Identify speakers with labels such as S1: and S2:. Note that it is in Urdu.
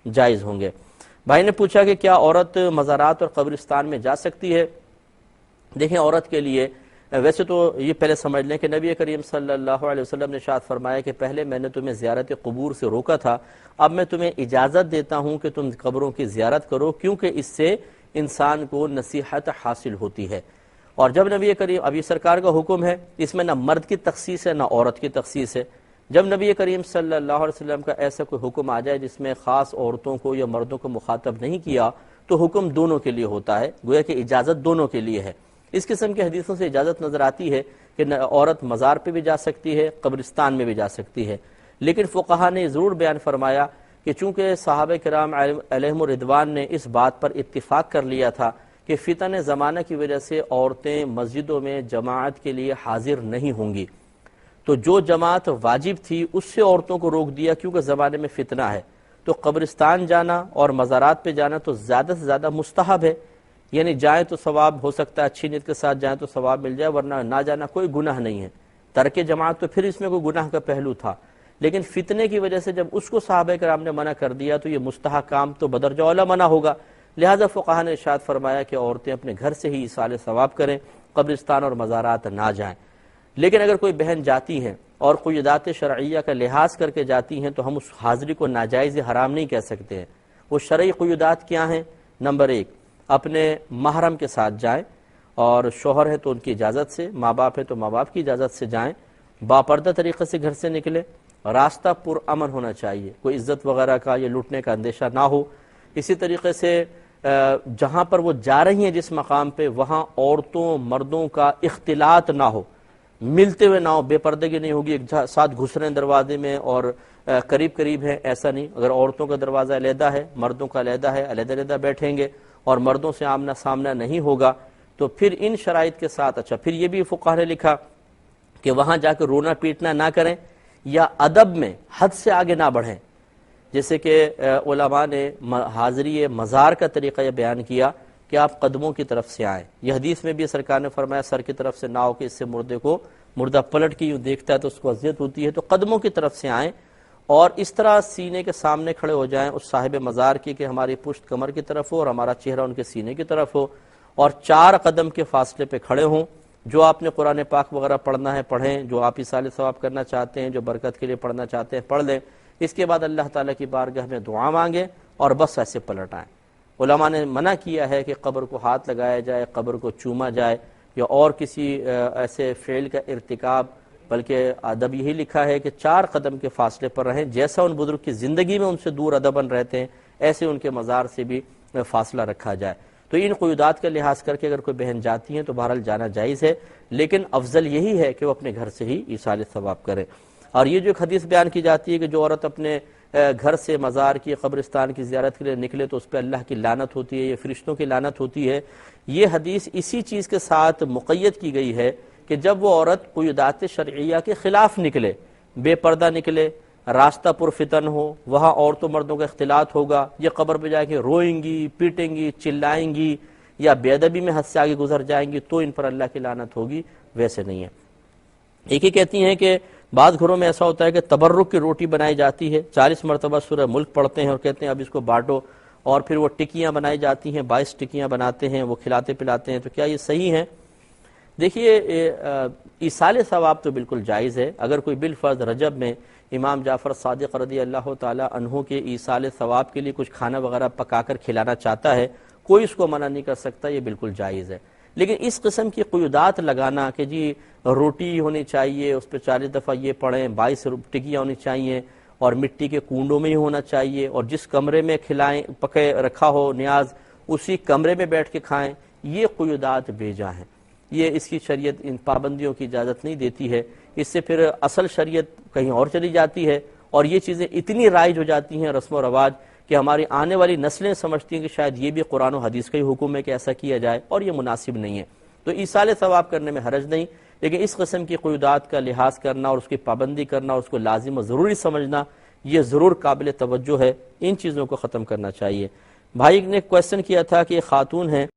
S1: جائز ہوں گے۔ بھائی نے پوچھا کہ کیا عورت مزارات اور قبرستان میں جا سکتی ہے؟ دیکھیں عورت کے لیے ویسے تو یہ پہلے سمجھ لیں کہ نبی کریم صلی اللہ علیہ وسلم نے ارشاد فرمایا کہ پہلے میں نے تمہیں زیارت قبور سے روکا تھا، اب میں تمہیں اجازت دیتا ہوں کہ تم قبروں کی زیارت کرو، کیونکہ اس سے انسان کو نصیحت حاصل ہوتی ہے۔ اور جب نبی کریم ابھی سرکار کا حکم ہے، اس میں نہ مرد کی تخصیص ہے نہ عورت کی تخصیص ہے۔ جب نبی کریم صلی اللہ علیہ وسلم کا ایسا کوئی حکم آ جائے جس میں خاص عورتوں کو یا مردوں کو مخاطب نہیں کیا، تو حکم دونوں کے لیے ہوتا ہے، گویا کہ اجازت دونوں کے لیے ہے۔ اس قسم کی حدیثوں سے اجازت نظر آتی ہے کہ عورت مزار پہ بھی جا سکتی ہے، قبرستان میں بھی جا سکتی ہے، لیکن فقہا نے ضرور بیان فرمایا کہ چونکہ صحابہ کرام علیہم الرضوان نے اس بات پر اتفاق کر لیا تھا کہ فتن زمانہ کی وجہ سے عورتیں مسجدوں میں جماعت کے لیے حاضر نہیں ہوں گی، تو جو جماعت واجب تھی اس سے عورتوں کو روک دیا، کیونکہ زمانے میں فتنہ ہے۔ تو قبرستان جانا اور مزارات پہ جانا تو زیادہ سے زیادہ مستحب ہے، یعنی جائیں تو ثواب ہو سکتا ہے، اچھی نیت کے ساتھ جائیں تو ثواب مل جائے، ورنہ نہ جانا کوئی گناہ نہیں ہے۔ ترک جماعت تو پھر اس میں کوئی گناہ کا پہلو تھا، لیکن فتنے کی وجہ سے جب اس کو صحابہ کرام نے منع کر دیا تو یہ مستحب کام تو بدرجہ اولیٰ منع ہوگا، لہذا فقہا نے ارشاد فرمایا کہ عورتیں اپنے گھر سے ہی ایصال ثواب کریں، قبرستان اور مزارات نہ جائیں۔ لیکن اگر کوئی بہن جاتی ہیں اور قیودات شرعیہ کا لحاظ کر کے جاتی ہیں تو ہم اس حاضری کو ناجائز حرام نہیں کہہ سکتے ہیں۔ وہ شرعی قیودات کیا ہیں؟ نمبر 1، اپنے محرم کے ساتھ جائیں، اور شوہر ہے تو ان کی اجازت سے، ماں باپ ہے تو ماں باپ کی اجازت سے جائیں، باپردہ طریقے سے گھر سے نکلے، راستہ پر امن ہونا چاہیے، کوئی عزت وغیرہ کا یا لوٹنے کا اندیشہ نہ ہو۔ اسی طریقے سے جہاں پر وہ جا رہی ہیں جس مقام پہ، وہاں عورتوں مردوں کا اختلاط نہ ہو، ملتے ہوئے نہ ہو، بے پردگی نہیں ہوگی، ایک ساتھ گھس رہے ہیں دروازے میں اور قریب قریب ہیں، ایسا نہیں۔ اگر عورتوں کا دروازہ علیحدہ ہے، مردوں کا علیحدہ ہے، علیحدہ علیحدہ بیٹھیں گے اور مردوں سے آمنا سامنا نہیں ہوگا، تو پھر ان شرائط کے ساتھ اچھا پھر یہ بھی فقہا نے لکھا کہ وہاں جا کے رونا پیٹنا نہ کریں، یا ادب میں حد سے آگے نہ بڑھیں، جیسے کہ علماء نے حاضری مزار کا طریقہ یہ بیان کیا کہ آپ قدموں کی طرف سے آئیں۔ یہ حدیث میں بھی سرکار نے فرمایا سر کی طرف سے نہ ہو کہ اس سے مردہ پلٹ کے یوں دیکھتا ہے تو اس کو اذیت ہوتی ہے، تو قدموں کی طرف سے آئیں، اور اس طرح سینے کے سامنے کھڑے ہو جائیں اس صاحب مزار کی کہ ہماری پشت کمر کی طرف ہو اور ہمارا چہرہ ان کے سینے کی طرف ہو، اور 4 قدم کے فاصلے پہ کھڑے ہوں۔ جو آپ نے قرآن پاک وغیرہ پڑھنا ہے پڑھیں، جو آپ ایصال ثواب کرنا چاہتے ہیں، جو برکت کے لیے پڑھنا چاہتے ہیں پڑھ لیں، اس کے بعد اللہ تعالیٰ کی بارگاہ میں دعا مانگیں اور بس ایسے پلٹ آئیں۔ علماء نے منع کیا ہے کہ قبر کو ہاتھ لگایا جائے، قبر کو چوما جائے، یا اور کسی ایسے فعل کا ارتکاب، بلکہ ادب یہی لکھا ہے کہ 4 قدم کے فاصلے پر رہیں، جیسا ان بزرگ کی زندگی میں ان سے دور ادباً رہتے ہیں ایسے ان کے مزار سے بھی فاصلہ رکھا جائے۔ تو ان قیودات کا لحاظ کر کے اگر کوئی بہن جاتی ہیں تو بہرحال جانا جائز ہے، لیکن افضل یہی ہے کہ وہ اپنے گھر سے ہی ایصال ثواب کرے۔ اور یہ جو ایک حدیث بیان کی جاتی ہے کہ جو عورت اپنے گھر سے مزار کی قبرستان کی زیارت کے لیے نکلے تو اس پہ اللہ کی لعنت ہوتی ہے، یہ فرشتوں کی لعنت ہوتی ہے، یہ حدیث اسی چیز کے ساتھ مقید کی گئی ہے کہ جب وہ عورت قیودات شرعیہ کے خلاف نکلے، بے پردہ نکلے، راستہ پر فتن ہو، وہاں عورتوں مردوں کا اختلاط ہوگا، یہ قبر پہ جا کے روئیں گی، پیٹیں گی، چلائیں گی، یا بے ادبی میں حد سے آگے گزر جائیں گی تو ان پر اللہ کی لعنت ہوگی، ویسے نہیں ہے۔ ایک ہی کہتی ہیں کہ بعض گھروں میں ایسا ہوتا ہے کہ تبرک کی روٹی بنائی جاتی ہے، 40 مرتبہ سورہ ملک پڑھتے ہیں اور کہتے ہیں اب اس کو بانٹو، اور پھر وہ ٹکیاں بنائی جاتی ہیں، 22 ٹکیاں بناتے ہیں، وہ کھلاتے پلاتے ہیں، تو کیا یہ صحیح ہے؟ دیکھیے ایصال ثواب تو بالکل جائز ہے۔ اگر کوئی بالفرض رجب میں امام جعفر صادق رضی اللہ تعالی عنہ کے ایصال ثواب کے لیے کچھ کھانا وغیرہ پکا کر کھلانا چاہتا ہے، کوئی اس کو منع نہیں کر سکتا، یہ بالکل جائز ہے۔ لیکن اس قسم کی قیودات لگانا کہ جی روٹی ہونی چاہیے، اس پہ 40 دفعہ یہ پڑھیں، 22 ٹکیاں ہونی چاہیے، اور مٹی کے کنڈوں میں ہی ہونا چاہیے، اور جس کمرے میں کھلائیں پکے رکھا ہو نیاز اسی کمرے میں بیٹھ کے کھائیں، یہ قیودات بے جا ہیں، یہ اس کی شریعت ان پابندیوں کی اجازت نہیں دیتی ہے۔ اس سے پھر اصل شریعت کہیں اور چلی جاتی ہے، اور یہ چیزیں اتنی رائج ہو جاتی ہیں رسم و رواج کہ ہماری آنے والی نسلیں سمجھتی ہیں کہ شاید یہ بھی قرآن و حدیث کا ہی حکم ہے کہ ایسا کیا جائے، اور یہ مناسب نہیں ہے۔ تو ایصال ثواب کرنے میں حرج نہیں، لیکن اس قسم کی قیودات کا لحاظ کرنا اور اس کی پابندی کرنا اور اس کو لازم و ضروری سمجھنا، یہ ضرور قابل توجہ ہے، ان چیزوں کو ختم کرنا چاہیے۔ بھائی نے کویسچن کیا تھا کہ یہ خاتون ہیں